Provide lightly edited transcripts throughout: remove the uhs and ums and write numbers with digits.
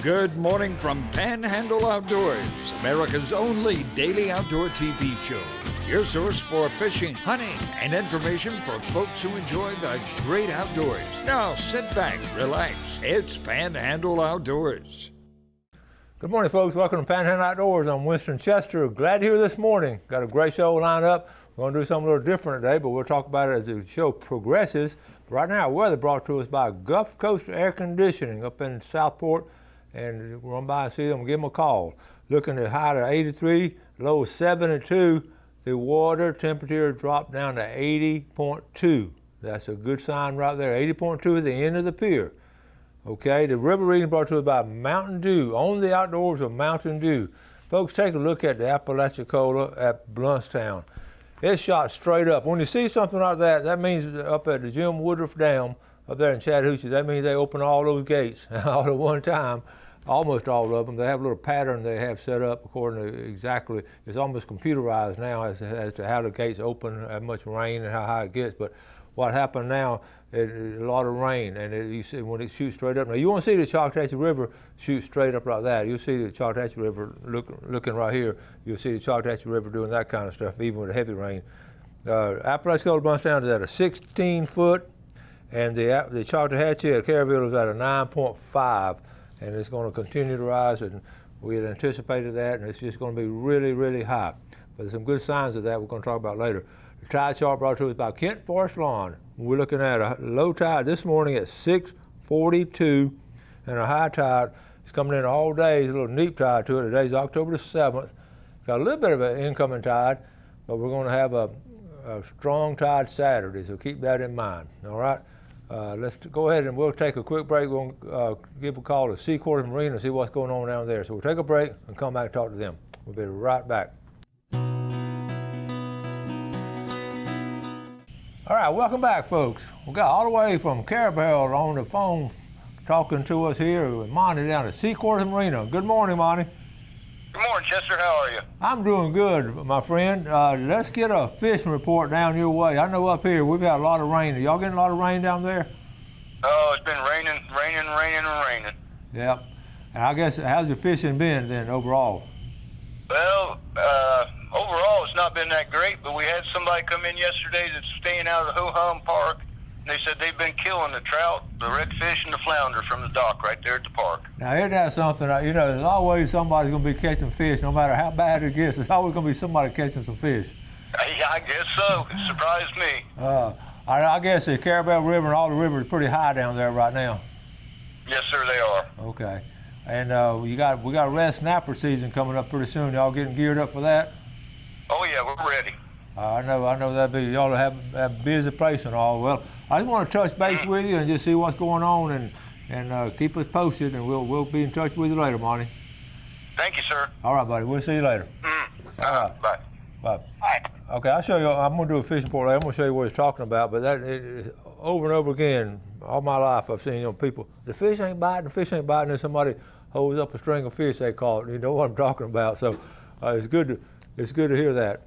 Good morning from Panhandle Outdoors, America's only daily outdoor TV show. Your source for fishing, hunting, and information for folks who enjoy the great outdoors. Now sit back, relax. It's Panhandle Outdoors. Good morning, folks. Welcome to Panhandle Outdoors. I'm Winston Chester. Glad you're here this morning. Got a great show lined up. We're going to do something a little different today, but we'll talk about it as the show progresses. But right now, weather brought to us by Gulf Coast Air Conditioning up in Southport. And run by and see them, give them a call. Looking at high to 83, low 72. The water temperature dropped down to 80.2. That's a good sign right there. 80.2 at the end of the pier. Okay, the river reading brought to us by Mountain Dew. On the outdoors with Mountain Dew. Folks, take a look at the Apalachicola at Bluntstown. It's shot straight up. When you see something like that, that means up at the Jim Woodruff Dam, up there in Chattahoochee, that means they open all those gates all at one time, almost all of them. They have a little pattern they have set up according to exactly, it's almost computerized now as to how the gates open, how much rain and how high it gets. But what happened now, a lot of rain, and you see when it shoots straight up. Now you won't see the Choctawhatchee River shoot straight up like that. You'll see the Choctawhatchee River looking right here. You'll see the Choctawhatchee River doing that kind of stuff, even with the heavy rain. Apalachicola Bluntstown is at a 16 foot. And the Choctawhatchee at Caryville is at a 9.5, and it's going to continue to rise, and we had anticipated that, and it's just going to be really, really high. But there's some good signs of that we're going to talk about later. The tide chart brought to us by Kent Forest Lawn. We're looking at a low tide this morning at 6:42, and a high tide is coming in all day. There's a little neap tide to it. Today's October the 7th. Got a little bit of an incoming tide, but we're going to have a strong tide Saturday, so keep that in mind, all right? Let's go ahead and we'll take a quick break. We'll give a call to Seacoast Marine and see what's going on down there. So we'll take a break and come back and talk to them. We'll be right back. All right, welcome back, folks. We got all the way from Caryville on the phone talking to us here with Monty down at Seacoast Marina. Good morning, Monty. Good morning, Chester. How are you? I'm doing good, my friend. Let's get a fishing report down your way. I know up here we've got a lot of rain. Are y'all getting a lot of rain down there? Oh, it's been raining. Yep. And I guess, how's your fishing been then overall? Well, overall it's not been that great, but we had somebody come in yesterday that's staying out of the Ho-Hum Park. They said they've been killing the trout, the redfish, and the flounder from the dock right there at the park. Now, isn't that something? You know, there's always somebody's going to be catching fish, no matter how bad it gets. There's always going to be somebody catching some fish. Yeah, I guess so. It surprised me. I guess the Caryville River and all the rivers are pretty high down there right now. Yes, sir, they are. Okay. And we got red snapper season coming up pretty soon. Y'all getting geared up for that? Oh, yeah, we're ready. I know that'd be, y'all have a busy place and all. Well, I just want to touch base with you and just see what's going on and keep us posted, and we'll be in touch with you later, Monty. Thank you, sir. All right, buddy. We'll see you later. All right. Bye. Bye. Bye. Okay, I'll show you. I'm going to do a fishing report later. I'm going to show you what he's talking about. But over and over again, all my life, I've seen people, the fish ain't biting, and somebody holds up a string of fish, they call it. You know what I'm talking about. So it's good to hear that.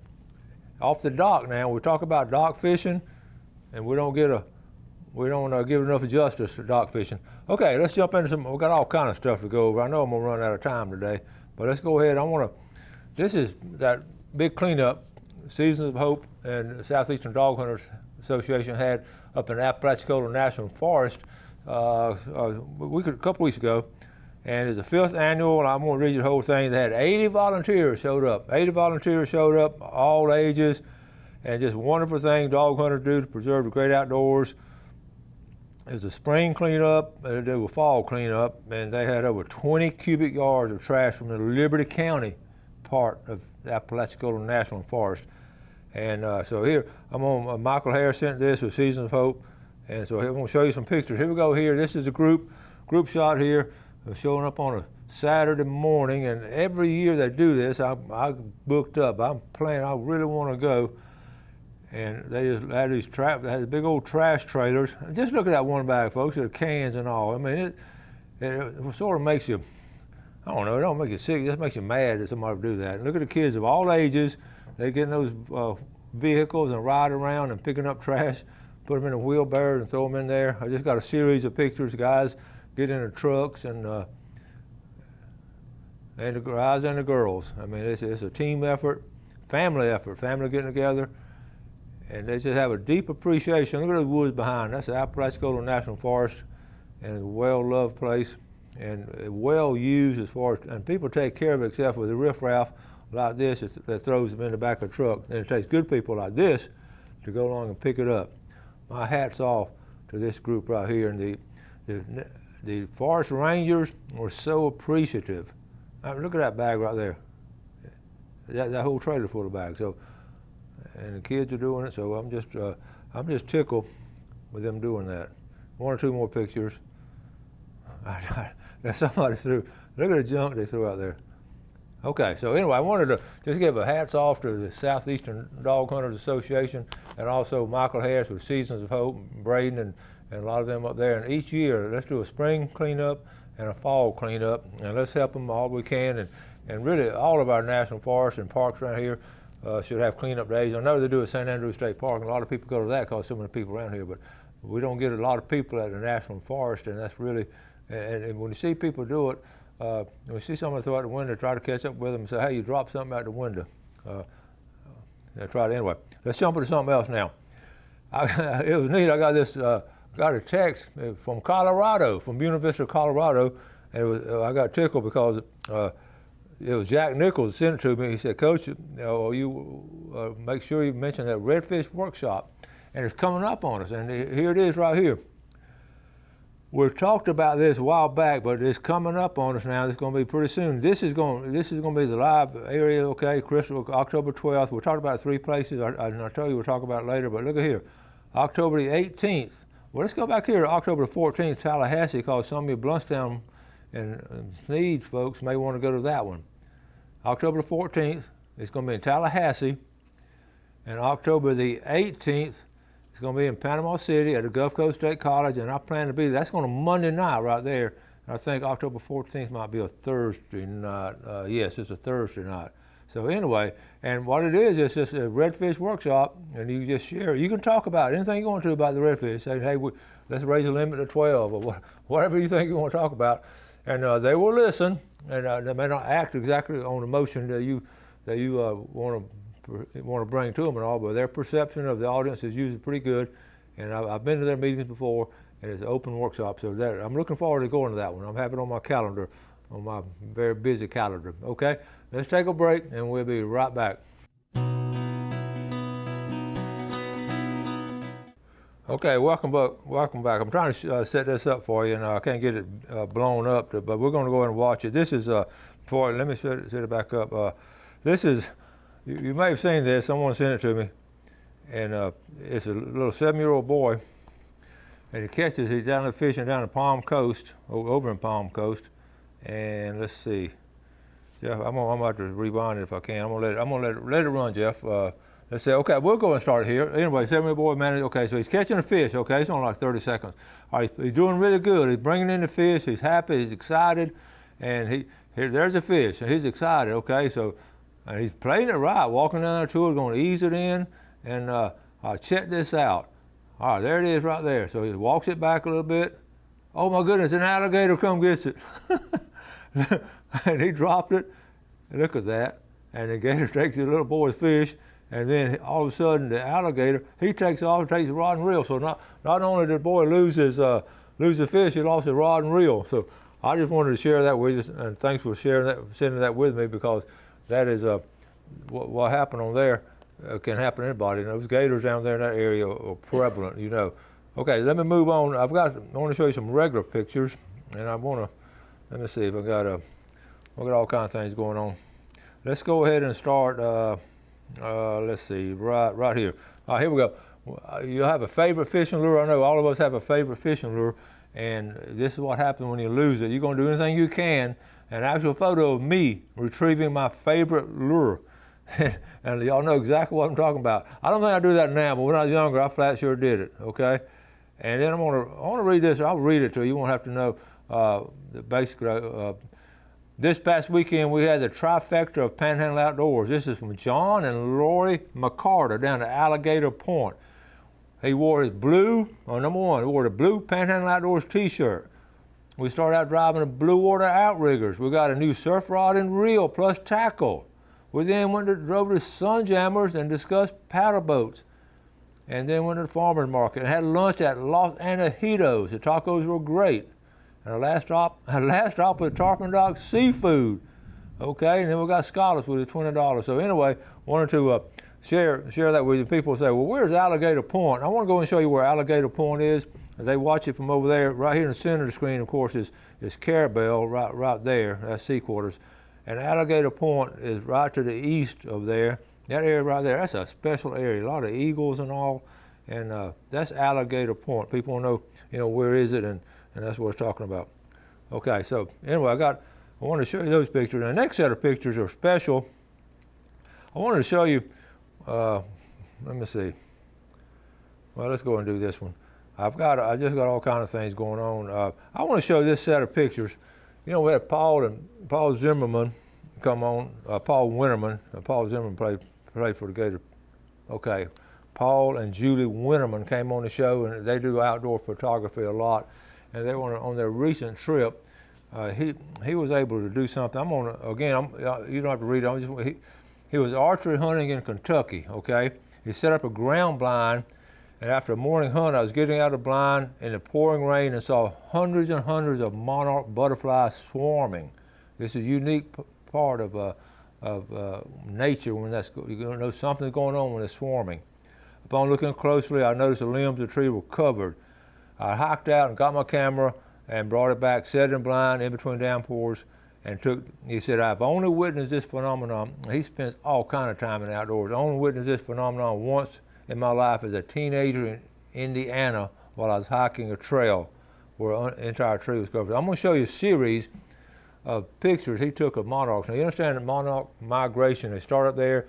Off the dock now, we talk about dock fishing, and we don't give enough justice to dock fishing. Okay, let's jump into some. We got all kind of stuff to go over. I know I'm gonna run out of time today, but let's go ahead. This is that big cleanup Seasons of Hope and the Southeastern Dog Hunters Association had up in Apalachicola National Forest a couple weeks ago. And it's the 5th annual, and I'm going to read you the whole thing. They had 80 volunteers showed up. 80 volunteers showed up, all ages, and just wonderful things dog hunters do to preserve the great outdoors. There's a spring cleanup, and they do a fall cleanup, and they had over 20 cubic yards of trash from the Liberty County part of the Apalachicola National Forest. And so here, Michael Harris sent this with Seasons of Hope, and so I'm going to show you some pictures. Here we go here. This is a group shot here. Showing up on a Saturday morning, and every year they do this. I booked up. I'm planning. I really want to go, and they just had they had big old trash trailers. Just look at that one bag, folks. The cans and all. I mean, it sort of makes you. I don't know. It don't make you sick. It just makes you mad that somebody would do that. And look at the kids of all ages. They get in those vehicles and ride around and picking up trash, put them in a wheelbarrow and throw them in there. I just got a series of pictures, guys. Get in the trucks and and the guys and the girls. I mean, it's a team effort, family getting together, and they just have a deep appreciation. Look at the woods behind. That's the Apalachicola National Forest, and it's a well-loved place, and well used as far as, and people take care of it except for the riffraff like this that throws them in the back of the truck. And it takes good people like this to go along and pick it up. My hat's off to this group right here, and the forest rangers were so appreciative. I mean, look at that bag right there. That whole trailer full of bags. So, and the kids are doing it. So I'm just tickled with them doing that. One or two more pictures. Somebody threw. Look at the junk they threw out there. Okay, so anyway, I wanted to just give a hats off to the Southeastern Dog Hunters Association, and also Michael Harris with Seasons of Hope, Braden, and a lot of them up there. And each year, let's do a spring cleanup and a fall cleanup, and let's help them all we can. And really, all of our national forests and parks around here should have cleanup days. I know they do at St. Andrews State Park, and a lot of people go to that because so many people around here, but we don't get a lot of people at the national forest, and that's really, and when you see people do it, when you see someone throw out the window, try to catch up with them and say, hey, you dropped something out the window. Try it anyway. Let's jump into something else now. It was neat. I got this, got a text from Colorado, from Buena Vista, Colorado, and I got tickled because it was Jack Nichols sent it to me. He said, Coach, you make sure you mention that redfish workshop, and it's coming up on us. And here it is right here. We've talked about this a while back, but it's coming up on us now. It's going to be pretty soon. This is going to be the live area, okay? October 12th. We'll talk about 3 places. I'll tell you we'll talk about it later, but look at here. October the 18th. Well, let's go back here to October the 14th, Tallahassee, because some of you Bluntstown and Sneed folks may want to go to that one. October the 14th, it's going to be in Tallahassee, and October the 18th, it's going to be in Panama City at the Gulf Coast State College, and I plan to be there. That's going to Monday night right there. And I think October 14th might be a Thursday night. Yes, it's a Thursday night. So anyway, and what it is, it's just a redfish workshop, and you just share. You can talk about anything you want to about the redfish. Say, hey, let's raise the limit to 12, or whatever you think you want to talk about. And they will listen, and they may not act exactly on the motion that you want to bring to them and all, but their perception of the audience is usually pretty good. And I've been to their meetings before, and it's an open workshop, so I'm looking forward to going to that one. I'm having it on my calendar, on my very busy calendar. Okay, let's take a break, and we'll be right back. Okay, welcome back. I'm trying to set this up for you, and I can't get it blown up, but we're going to go ahead and watch it. This is, let me set it back up. This is, you may have seen this, someone sent it to me, and it's a little 7-year-old boy, and he's down there fishing down the Palm Coast, over in Palm Coast, and let's see. Jeff, I'm about to rewind it if I can. I'm gonna let it run, Jeff. Let's say, okay, we'll go and start here. Anyway, 7-year-old boy managed, okay, so he's catching a fish, okay, it's only like 30 seconds. All right, he's doing really good. He's bringing in the fish, he's happy, he's excited, and there's a fish, and he's excited, okay, so and he's playing it right, walking down there to it, going to ease it in, and check this out. All right, there it is right there. So he walks it back a little bit. Oh my goodness, an alligator come gets it. And he dropped it, look at that, and the gator takes the little boy's fish, and then all of a sudden the alligator, he takes off and takes the rod and reel. So not only did the boy lose the fish, he lost his rod and reel. So I just wanted to share that with you, and thanks for sending that with me, because that is what happened on there can happen to anybody. And those gators down there in that area are prevalent, you know. Okay, let me move on. I want to show you some regular pictures, and let me see if I got all kinds of things going on. Let's go ahead and start. Let's see, right here. All right, here we go. You have a favorite fishing lure. I know all of us have a favorite fishing lure, and this is what happens when you lose it. You're going to do anything you can. An actual photo of me retrieving my favorite lure. And y'all know exactly what I'm talking about. I don't think I do that now, but when I was younger, I flat sure did it, okay? And then I want to read this. I'll read it to you. You won't have to know basically. This past weekend, we had the trifecta of Panhandle Outdoors. This is from John and Lori McCarter down at Alligator Point. He wore his blue, number one, he wore the blue Panhandle Outdoors t-shirt. We started out driving the blue water outriggers. We got a new surf rod and reel plus tackle. We then drove to Sunjammers and discussed paddle boats. And then went to the farmer's market and had lunch at Los Antojitos. The tacos were great. And our last stop was Tarpon Dock Seafood. Okay, and then we got scallops with the $20. So anyway, wanted to share that with you. People say, well, where's Alligator Point? I want to go and show you where Alligator Point is. As they watch it from over there, right here in the center of the screen, of course, is Carabel, right there. That's sea quarters. And Alligator Point is right to the east of there. That area right there, that's a special area. A lot of eagles and all. And that's Alligator Point. People want to know, where is it? And that's what it's talking about. Okay, so anyway, I want to show you those pictures. And the next set of pictures are special. I wanted to show you, let me see. Well, let's go and do this one. I just got all kinds of things going on. I want to show this set of pictures. We had Paul Zimmerman come on, Paul Winterman. Paul Zimmerman played for the Gator. Okay, Paul and Julie Winterman came on the show, and they do outdoor photography a lot. And they were on their recent trip. He was able to do something. You don't have to read it. He was archery hunting in Kentucky. Okay, he set up a ground blind. And after a morning hunt, I was getting out of the blind in the pouring rain and saw hundreds and hundreds of monarch butterflies swarming. This is a unique part of nature when you know something's going on when it's swarming. Upon looking closely, I noticed the limbs of the tree were covered. I hiked out and got my camera and brought it back, set it in blind in between downpours, and he said, I've only witnessed this phenomenon. He spends all kind of time in the outdoors. I only witnessed this phenomenon once in my life as a teenager in Indiana while I was hiking a trail where an entire tree was covered. I'm going to show you a series of pictures he took of monarchs. Now you understand that Monarch Migration, they start up there,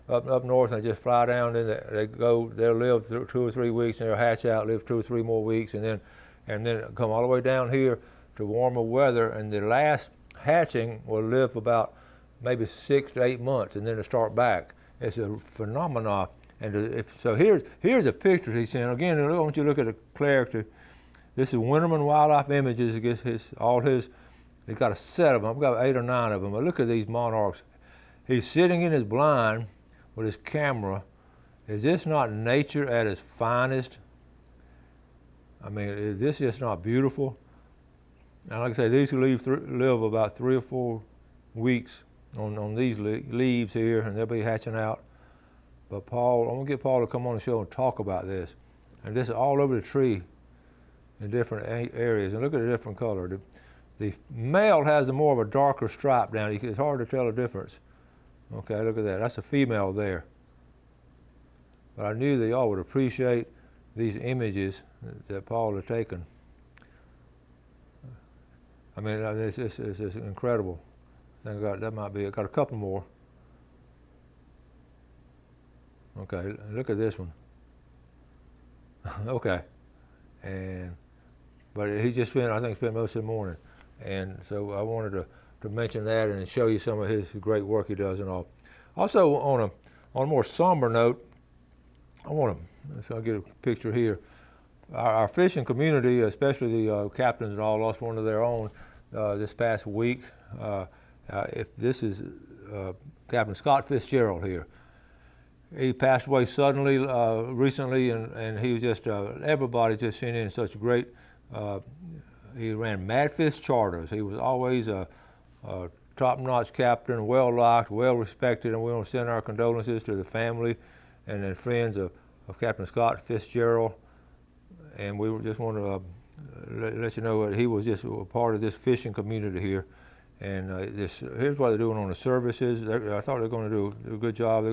up north, and they just fly down, then they'll live 2 or 3 weeks, and they'll hatch out, live 2 or 3 more weeks, and then come all the way down here to warmer weather, and the last hatching will live about maybe 6 to 8 months, and then they'll start back. It's a phenomenon. And so here's a picture he's seen. Again, I want you to look at the clarity. This is Winterman Wildlife Images. He's got a set of them. I've got 8 or 9 of them. But look at these monarchs. He's sitting in his blind with his camera. Is this not nature at its finest? I mean, is this just not beautiful? And like I say, these live about 3 or 4 weeks on these leaves here, and they'll be hatching out. But I'm going to get Paul to come on the show and talk about this. And this is all over the tree in different areas. And look at the different color. The male has more of a darker stripe down. It's hard to tell the difference. Okay, look at that. That's a female there. But I knew that y'all would appreciate these images that Paul has taken. I mean, it's incredible. I think I got a couple more. Okay, look at this one. Okay, but he just spent most of the morning, and so I wanted to mention that and show you some of his great work he does and all. Also, on a more somber note, I'll get a picture here. Our fishing community, especially the captains and all, lost one of their own this past week. This is Captain Scott Fitzgerald here. He passed away suddenly recently, and he was just, everybody just seen in such great, he ran Madfish charters. He was always a top-notch captain, well-liked, well-respected, and we want to send our condolences to the family and then friends of Captain Scott Fitzgerald. And we just want to let you know that he was just a part of this fishing community here. And here's what they're doing on the services. I thought they were going to do a good job.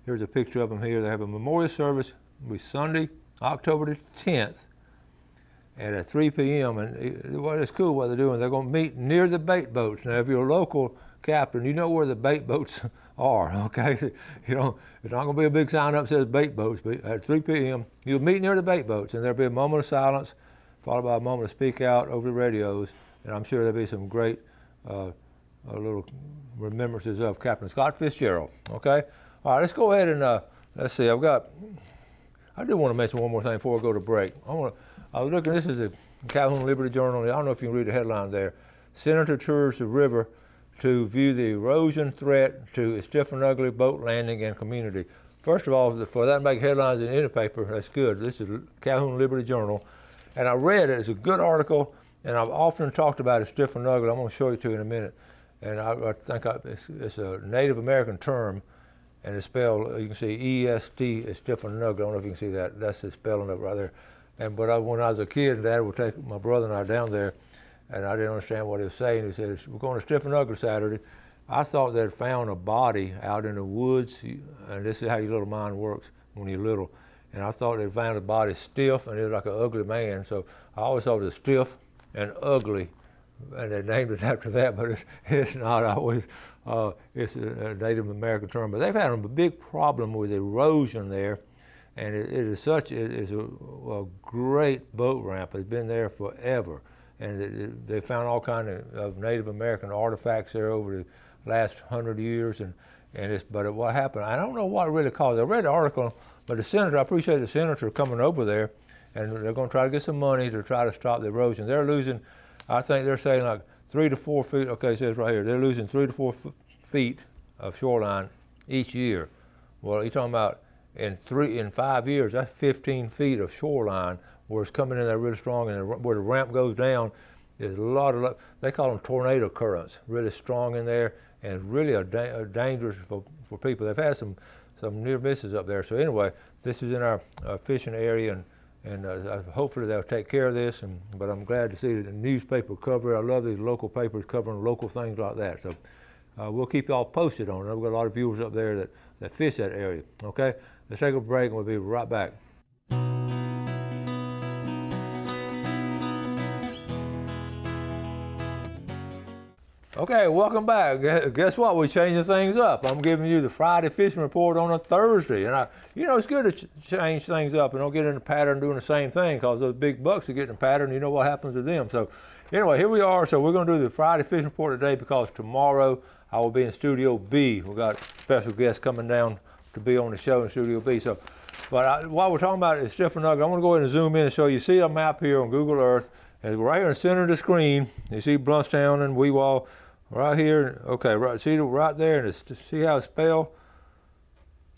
Here's a picture of them here. They have a memorial service. It'll be Sunday, October the 10th at 3 p.m. And it's cool what they're doing. They're going to meet near the bait boats. Now, if you're a local captain, you know where the bait boats are, okay? It's not going to be a big sign up that says bait boats, but at 3 p.m., you'll meet near the bait boats, and there'll be a moment of silence, followed by a moment to speak out over the radios, and I'm sure there'll be some great little remembrances of Captain Scott Fitzgerald, okay? All right, let's go ahead and let's see. I do want to mention one more thing before we go to break. I was looking. This is Calhoun Liberty Journal. I don't know if you can read the headline there. Senator tours the river to view the erosion threat to a stiff and ugly boat landing and community. First of all, for that to make headlines in any paper, that's good. This is Calhoun Liberty Journal. And I read it. It's a good article, and I've often talked about it, stiff and ugly. I'm going to show you to in a minute. And I think it's a Native American term, and it's spelled, you can see E-S-T, it's stiff and ugly. I don't know if you can see that. That's the spelling of it right there. But when I was a kid, Dad would take my brother and I down there, and I didn't understand what he was saying. He said, we're going to Stiff and Ugly Saturday. I thought they'd found a body out in the woods, and this is how your little mind works when you're little. And I thought they'd found a body stiff, and it was like an ugly man. So I always thought it was stiff and ugly, and they named it after that, but it's not always. It's a Native American term. But they've had a big problem with erosion there, and it is a great boat ramp. It's been there forever. And they found all kinds of Native American artifacts there over the last 100 years. But what happened, I don't know what really caused it. I read the article, but I appreciate the senator coming over there, and they're going to try to get some money to try to stop the erosion. They're losing, I think they're saying like 3 to 4 feet, okay, it says right here, they're losing 3 to 4 feet of shoreline each year. Well, you're talking about in 5 years, that's 15 feet of shoreline where it's coming in there really strong, and where the ramp goes down, there's a lot of, they call them tornado currents, really strong in there, and it's really dangerous for people. They've had some near misses up there. So anyway, this is in our fishing area, and hopefully they'll take care of this. But I'm glad to see the newspaper cover it. I love these local papers covering local things like that. So we'll keep y'all posted on it. We've got a lot of viewers up there that fish that area. Okay, let's take a break, and we'll be right back. Okay, welcome back. Guess what? We're changing things up. I'm giving you the Friday fishing report on a Thursday. And it's good to change things up and don't get in a pattern doing the same thing, because those big bucks are getting a pattern. You know what happens to them. So anyway, here we are. So we're going to do the Friday fishing report today, because tomorrow I will be in Studio B. We've got special guests coming down to be on the show in Studio B. So, while we're talking about it, it's stiff and ugly, I'm going to go ahead and zoom in and show you. See a map here on Google Earth. And right here in the center of the screen, you see Bluntstown and Weewall. Right here, okay, see right there, and see how it's spelled?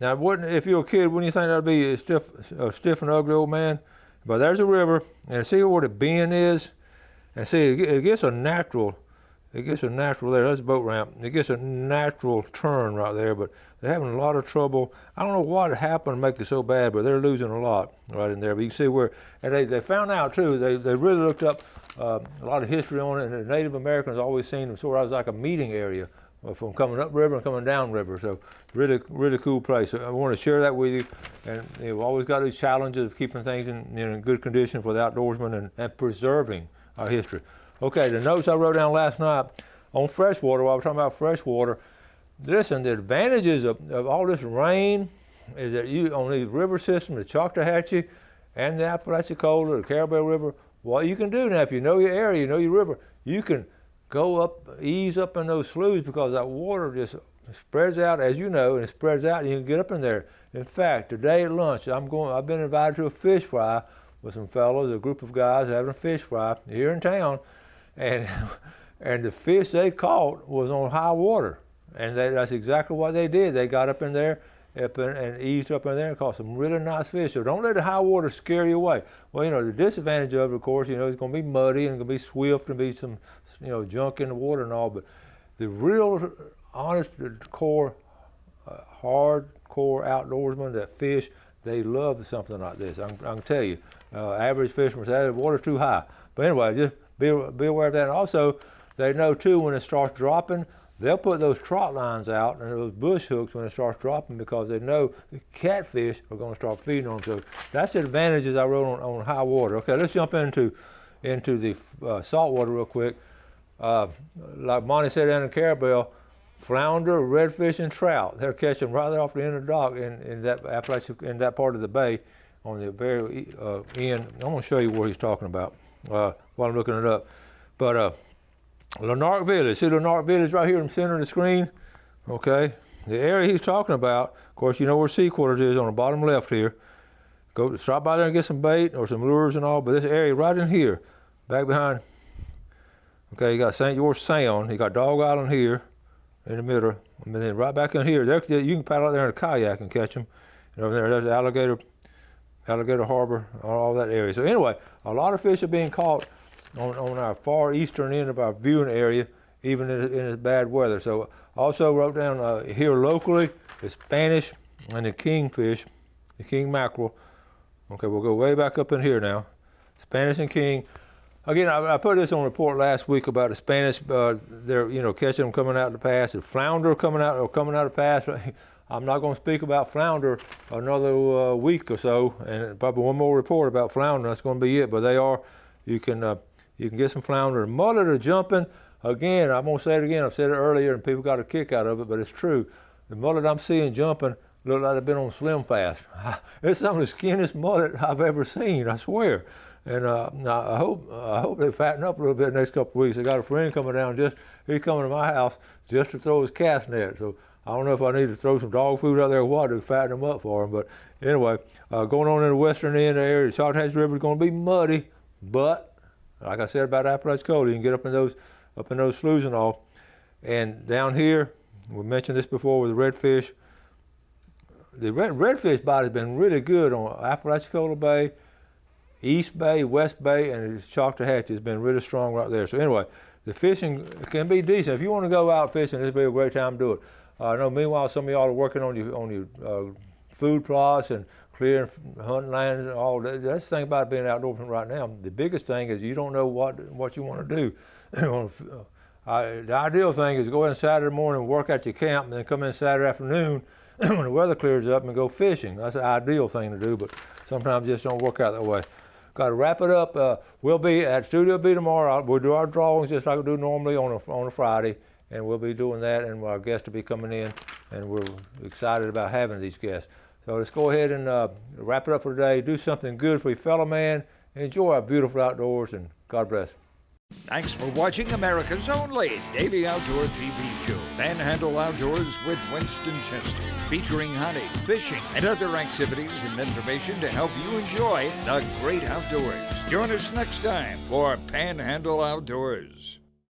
Now, if you're a kid, wouldn't you think that'd be a stiff and ugly old man? But there's a river, and see where the bend is? And see, it gets a natural there, that's a boat ramp. It gets a natural turn right there, but they're having a lot of trouble. I don't know what happened to make it so bad, but they're losing a lot right in there. But you can see where, and they found out too, they really looked up a lot of history on it, and the Native Americans always seen them sort of as like a meeting area from coming up river and coming down river. So really, really cool place. So I want to share that with you. And we've always got these challenges of keeping things in good condition for the outdoorsmen and preserving our history. Okay, the notes I wrote down last night on freshwater, while we're talking about freshwater, listen, the advantages of all this rain is that you, on the river system, the Choctawhatchee and the Apalachicola, the Caribou River, what you can do now, if you know your area, you know your river, you can go up, ease up in those sloughs, because that water just spreads out, as you know, and it spreads out, and you can get up in there. In fact, today at lunch, I've been invited to a fish fry with some fellows, a group of guys having a fish fry here in town, and the fish they caught was on high water, and that's exactly what they did. They got up in there and eased up in there and caught some really nice fish. So don't let the high water scare you away. Well, the disadvantage of it, of course, it's going to be muddy and going to be swift and be some, junk in the water and all. But the real, honest, core, hardcore outdoorsmen that fish, they love something like this. I can tell you, average fishermen say the water's too high. But anyway, just be aware of that. And also, they know too when it starts dropping, they'll put those trot lines out and those bush hooks when it starts dropping, because they know the catfish are going to start feeding on them. So that's the advantages I wrote on high water. Okay, let's jump into the salt water real quick. Like Monty said down in Caribou, flounder, redfish, and trout. They're catching right there off the end of the dock in that part of the bay on the very end. I'm going to show you what he's talking about while I'm looking it up. But Monarch Village, see Monarch Village right here in the center of the screen? Okay, the area he's talking about, of course, you know where Sea Quarters is on the bottom left here. Go stop by there and get some bait or some lures and all, but this area right in here, back behind. Okay, you got St. George Sound. You got Dog Island here in the middle. And then right back in here, there, you can paddle out there in a kayak and catch them. And over there, there's Alligator Harbor, all that area. So anyway, a lot of fish are being caught on our far eastern end of our viewing area, even in bad weather. So also wrote down here locally, the Spanish and the kingfish, the king mackerel. Okay, we'll go way back up in here now. Spanish and king. Again, I put this on a report last week about the Spanish. They're catching them coming out of the pass. The flounder coming out of the pass. I'm not going to speak about flounder another week or so, and probably one more report about flounder. That's going to be it. But they are. You can get some flounder. Mullet are jumping. Again, I'm going to say it again. I've said it earlier, and people got a kick out of it, but it's true. The mullet I'm seeing jumping look like they've been on Slim Fast. It's some of the skinniest mullet I've ever seen. I swear. And I hope they fatten up a little bit the next couple of weeks. I got a friend coming down. He's coming to my house just to throw his cast net. So I don't know if I need to throw some dog food out there or what to fatten them up for him. But anyway, going on in the western end of the area, the Choctaw River is going to be muddy, but like I said about Apalachicola, you can get up in those sloughs and all. And down here, we mentioned this before with the redfish. The redfish body's been really good on Apalachicola Bay, East Bay, West Bay, and the Choctaw Hatch has been really strong right there. So anyway, the fishing can be decent. If you want to go out fishing, this will be a great time to do it. I know meanwhile some of y'all are working on your food plots and clearing hunting lands and all that. That's the thing about being outdoorsman right now. The biggest thing is you don't know what you want to do. The ideal thing is go in Saturday morning and work at your camp and then come in Saturday afternoon when the weather clears up and go fishing. That's the ideal thing to do, but sometimes it just don't work out that way. Got to wrap it up. We'll be at Studio B tomorrow. We'll do our drawings just like we do normally on a Friday, and we'll be doing that, and our guests will be coming in, and we're excited about having these guests. So let's go ahead and wrap it up for today. Do something good for your fellow man. Enjoy our beautiful outdoors, and God bless. Thanks for watching America's only daily outdoor TV show, Panhandle Outdoors with Winston Chester, featuring hunting, fishing, and other activities and information to help you enjoy the great outdoors. Join us next time for Panhandle Outdoors.